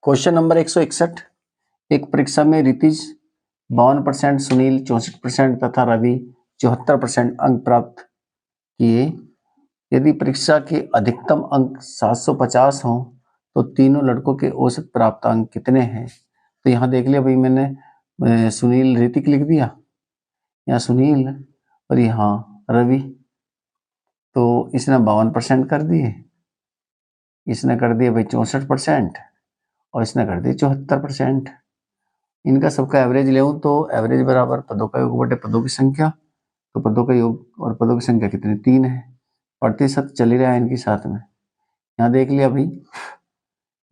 Question number 161। एक परीक्षा में रितिज 52%, सुनील 64% तथा रवि 74% अंक प्राप्त किए। यदि परीक्षा के अधिकतम अंक 750 हों तो तीनों लड़कों के औसत प्राप्त अंक कितने हैं? तो यहाँ देख लिया भाई, मैंने सुनील ऋतिक लिख दिया, यहाँ सुनील और यहाँ रवि। तो इसने 52% कर दिए, इसने कर दिए भाई 64% और इसने कर दिए 74%। इनका सबका एवरेज ले तो एवरेज बराबर पदों का योग बटे पदों की संख्या। तो पदों का योग और पदों की संख्या कितनी? 3 है। प्रतिशत चल ही रहा है इनके साथ में। यहाँ देख लिया भाई,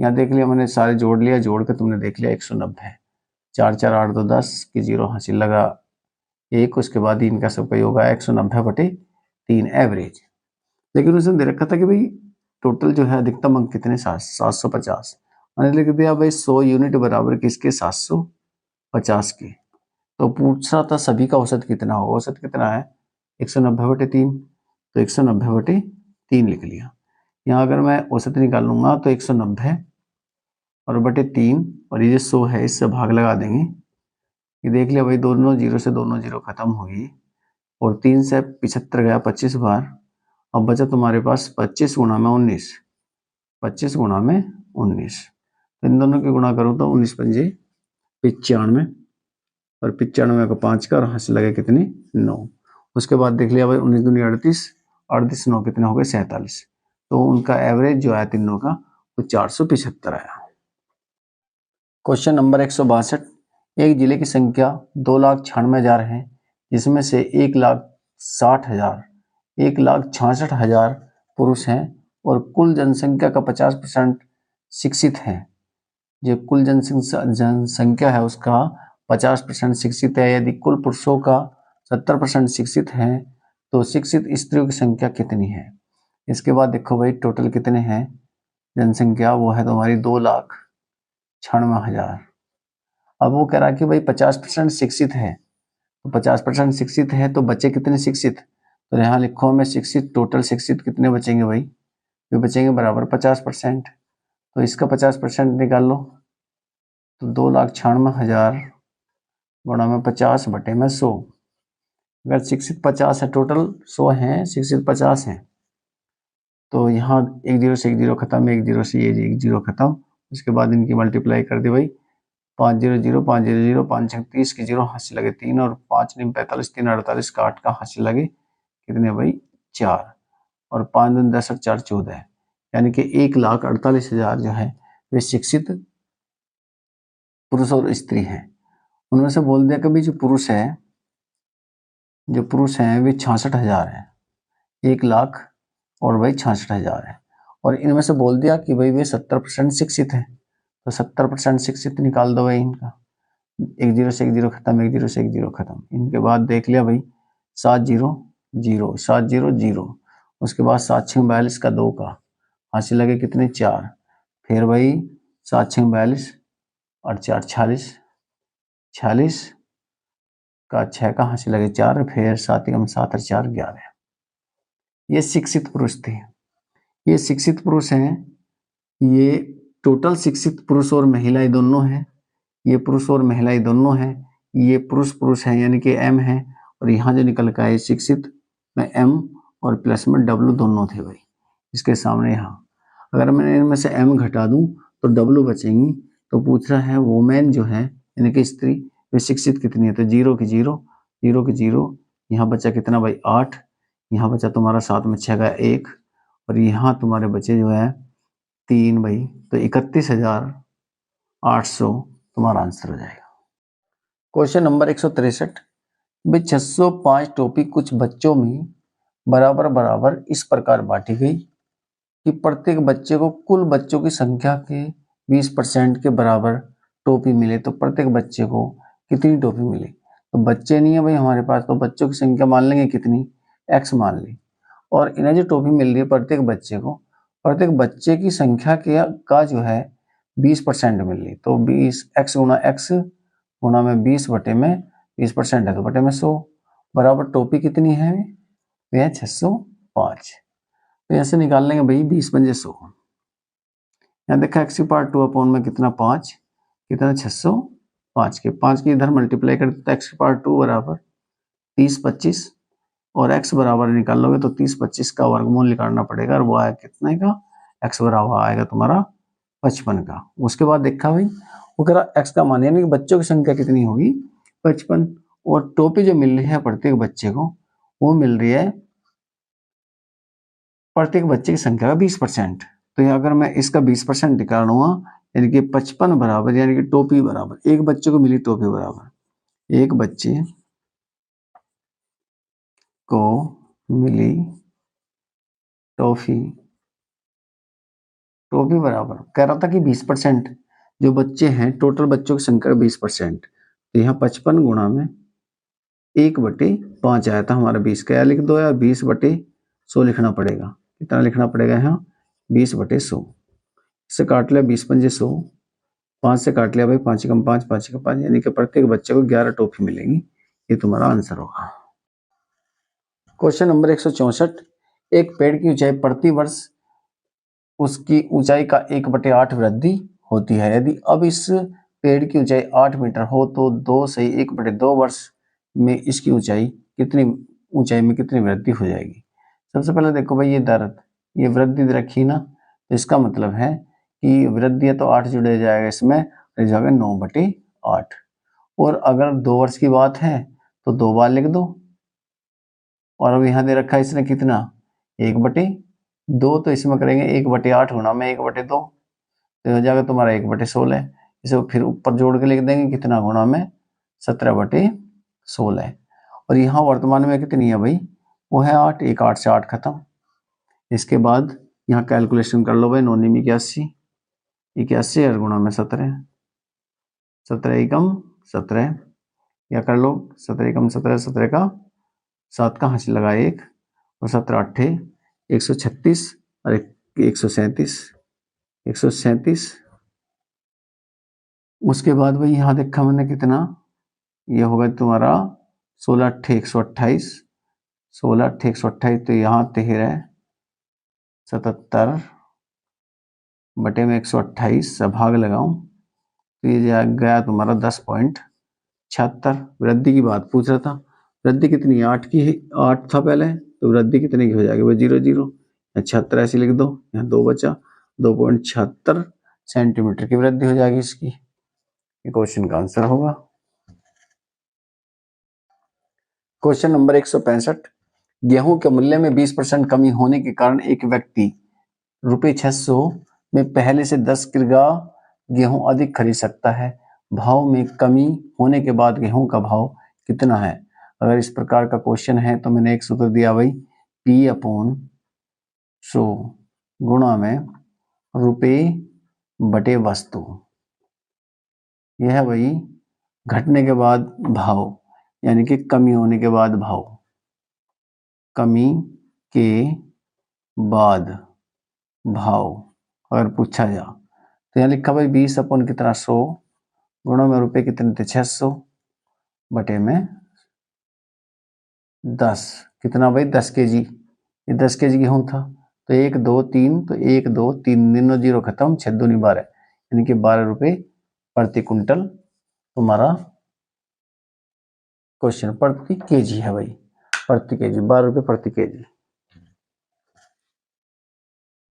यहाँ देख लिया मैंने, सारे जोड़ लिया, जोड़ कर तुमने देख लिया 190। 4 4 8 2 10 की 0 हासिल लगा 1। उसके बाद ही इनका सबका योग आया 190 बटे 3 एवरेज। लेकिन उसने दे रखा था कि भाई टोटल जो है अधिकतम अंक कितने? 750। मैंने लिख दिया भाई 100 यूनिट बराबर किसके? 750 के। तो पूछ रहा था सभी का औसत कितना होगा। औसत कितना है? 190 बटे 3। तो 190 बटे 3 लिख लिया। यहाँ अगर मैं औसत निकालूंगा तो 190 और बटे 3 और ये जो 100 है इससे भाग लगा देंगे। ये देख लिया भाई, दोनों जीरो से दोनों जीरो खत्म हो गई और 3 से 75 गया 25 बार। अब बचा तुम्हारे पास 25 गुणा में 19। 25 गुणा में 19, तो इन दोनों की गुणा करूँ तो 19 पंजे 95 और 95 को 5 का और हासिल लगे कितने? 9। उसके बाद देख लिया भाई 19 दूनी 38, 38 9 कितने हो गए? 47। तो उनका एवरेज जो आया तीनों का वो 475 आया। Question number 162। एक जिले की संख्या 2,96,000 है, जिसमें से 1,60,000 1,66,000 पुरुष हैं और कुल जनसंख्या का 50% शिक्षित है। जो कुल जनसंख्या है उसका 50% शिक्षित है। यदि कुल पुरुषों का 70% शिक्षित है तो शिक्षित स्त्रियों की संख्या कितनी है? इसके बाद देखो भाई टोटल कितने हैं जनसंख्या, वो है तुम्हारी 2,96,000। अब वो कह रहा है कि भाई 50% शिक्षित है, तो 50% शिक्षित है तो बच्चे कितने शिक्षित? तो यहाँ लिखो हमें शिक्षित, टोटल शिक्षित कितने बचेंगे भाई? ये बचेंगे बराबर 50%। तो इसका 50% निकाल लो, तो 2,96,000 गुणा में 50 बटे में 100। अगर शिक्षित 50 है, टोटल 100 हैं, शिक्षित 50 हैं, तो यहाँ 1 जीरो से 1 जीरो खत्म, 1 जीरो से ये 1 जीरो खत्म। उसके बाद इनकी मल्टीप्लाई कर दी भाई, 5 0 0 5 0 0 5 30 की 0 हासिल लगे 3 और 5 9 45 3 48 का 8 का हासिल लगे कितने भाई? 4 और 5 2 10 और 4 14। यानी कि 1,48,000 जो है वे शिक्षित पुरुष और स्त्री हैं। उनमें से बोल दिया कि जो पुरुष है, जो पुरुष हैं वे 66,000 है। 1,00,000 और भाई 66,000 है। और इनमें से बोल दिया कि भाई वे 70% शिक्षित है, तो 70% शिक्षित निकाल दो भाई इनका। 1 जीरो से 1 जीरो खत्म, 1 जीरो से 1 जीरो खत्म। इनके बाद देख लिया भाई 7 0 0 7 0 0। उसके बाद 7 6 42 का 2 का हासिल लगे कितने? 4। फिर भाई 7 6 42 और 4 46, 46 का 6 का हासिल लगे 4। फिर 7 1 7 और 4 11। ये शिक्षित पुरुष थे। ये शिक्षित पुरुष हैं। ये टोटल शिक्षित पुरुष और महिलाएं दोनों हैं। ये पुरुष और महिलाएं दोनों हैं। ये पुरुष पुरुष है यानी कि M है, और यहाँ जो निकल का है शिक्षित में M और प्लस में W दोनों थे भाई इसके सामने। यहाँ अगर मैं इनमें से M घटा दूं तो W बचेंगी। तो पूछ रहा है वोमेन जो है यानी कि स्त्री, वे शिक्षित कितनी है? तो 0 की 0 0 की 0, यहाँ बचा कितना भाई? 8। यहाँ बचा तुम्हारा 7 में 6 का 1 और यहाँ तुम्हारे बचे जो है 3 भाई। तो 31,800 तुम्हारा आंसर हो जाएगा। Question number 163। भाई 605 टॉपिक कुछ बच्चों में बराबर बराबर इस प्रकार बांटी गई कि प्रत्येक बच्चे को कुल बच्चों की संख्या के 20% के बराबर टोपी मिले। तो प्रत्येक बच्चे को कितनी टोपी मिले? तो बच्चे नहीं है भाई हमारे पास, तो बच्चों की संख्या मान लेंगे कितनी? x मान ली। और इन्हें जो टोपी मिल रही है प्रत्येक बच्चे को, प्रत्येक बच्चे की संख्या का जो है 20% मिल रही। तो 20 x गुणा x गुणा में 20 बटे में 20% है तो बटे में 100 बराबर टोपी कितनी है? वे है 605। तो ऐसे निकाल लेंगे भाई 20 पंजे 100। यहाँ देखा x की पावर 2 अपॉन में कितना 5, कितना 605 के 5 की इधर मल्टीप्लाई करते तो x की पावर 2 बराबर 30 25 और x बराबर निकाल लोगे तो 30 25 का वर्गमूल निकालना पड़ेगा और वो आया कितने का, x बराबर आएगा तुम्हारा 55 का। उसके बाद देखा भाई वो कह रहा x का मान यानी कि बच्चों की संख्या कितनी होगी 55 और टोपी जो मिल रही है प्रत्येक बच्चे को वो मिल रही है प्रत्येक बच्चे की संख्या का 20%। तो अगर मैं इसका 20% निकालूंगा यानी कि 55 बराबर यानी कि टोपी बराबर एक बच्चे को मिली टोपी बराबर एक बच्चे को मिली टोपी बराबर कह रहा था कि 20% जो बच्चे हैं टोटल बच्चों की संख्या 20%। तो यहाँ 55 गुणा में 1/5 आया था हमारा 20 का, या लिख दो या 20/100 लिखना पड़ेगा। कितना लिखना पड़ेगा यहाँ 20/100। इससे काट लिया 20 पंजे 100, 5 से काट लिया भाई 5 कम 5 5 का 5 यानी कि प्रत्येक बच्चे को 11 टॉफी मिलेंगी। ये तुम्हारा आंसर होगा। क्वेश्चन नंबर 164, एक पेड़ की ऊंचाई प्रति वर्ष उसकी ऊंचाई का 1/8 वृद्धि होती है। यदि अब इस पेड़ की ऊंचाई 8 मीटर हो तो 2 से 1/2 वर्ष में इसकी ऊंचाई में कितनी वृद्धि हो जाएगी। सबसे पहले देखो भाई ये वृद्धि रखी ना, तो इसका मतलब है कि वृद्धि है तो 8 जुड़े जाएगा इसमें, तो जाएगा 9/8। और अगर 2 वर्ष की बात है तो 2 बार लिख दो, और अब यहाँ दे रखा है इसने कितना 1/2, तो इसमें करेंगे 1/8 गुणा में 1/2 तो हो जाएगा तुम्हारा 1/16। इसे फिर ऊपर जोड़ के लिख देंगे कितना गुणा में 17/16। और यहाँ वर्तमान में कितनी है भाई वो है 8, एक 8 से 8 खत्म। इसके बाद यहाँ कैलकुलेशन कर लो भाई 9 में 81 और गुणा में 17, 17 एकम 17 या कर लो 17 एकम 17, 17 का 7 का हासिल लगा 1 और 17 8 136 और 137। उसके बाद भाई यहाँ देखा मैंने कितना ये होगा तुम्हारा 16 8 128, 16 8 128 तो यहाँ 13 77 बटे में 128 से भाग लगाऊं तो ये गया तुम्हारा 10.76। वृद्धि की बात पूछ रहा था, वृद्धि कितनी 8 की 8 था पहले, तो वृद्धि कितने की हो जाएगी वो 0 0 76 ऐसे लिख दो, यहाँ 2 बचा 2.76 सेंटीमीटर की वृद्धि हो जाएगी इसकी। ये क्वेश्चन का आंसर होगा। क्वेश्चन नंबर 165, गेहूं के मूल्य में 20% कमी होने के कारण एक व्यक्ति ₹600 में पहले से 10 किलो गेहूं अधिक खरीद सकता है। भाव में कमी होने के बाद गेहूं का भाव कितना है। अगर इस प्रकार का क्वेश्चन है तो मैंने एक सूत्र दिया भाई P/100 गुणा में रुपए बटे वस्तु। यह है भाई घटने के बाद भाव यानी कि कमी होने के बाद भाव, कमी के बाद भाव अगर पूछा जा तो यहाँ लिखा भाई 20 अपन कितना 100 गुणा में रुपए कितने थे 600 बटे में 10 कितना भाई 10 kg, ये 10 kg गेहूं था तो 1 2 3 तो 1 2 3 दिन 0 खत्म 6 दूनी 12 यानी कि 12 रुपए प्रति कुंटल तुम्हारा क्वेश्चन प्रति केजी है भाई, प्रति केजी 12 रुपए प्रति केजी।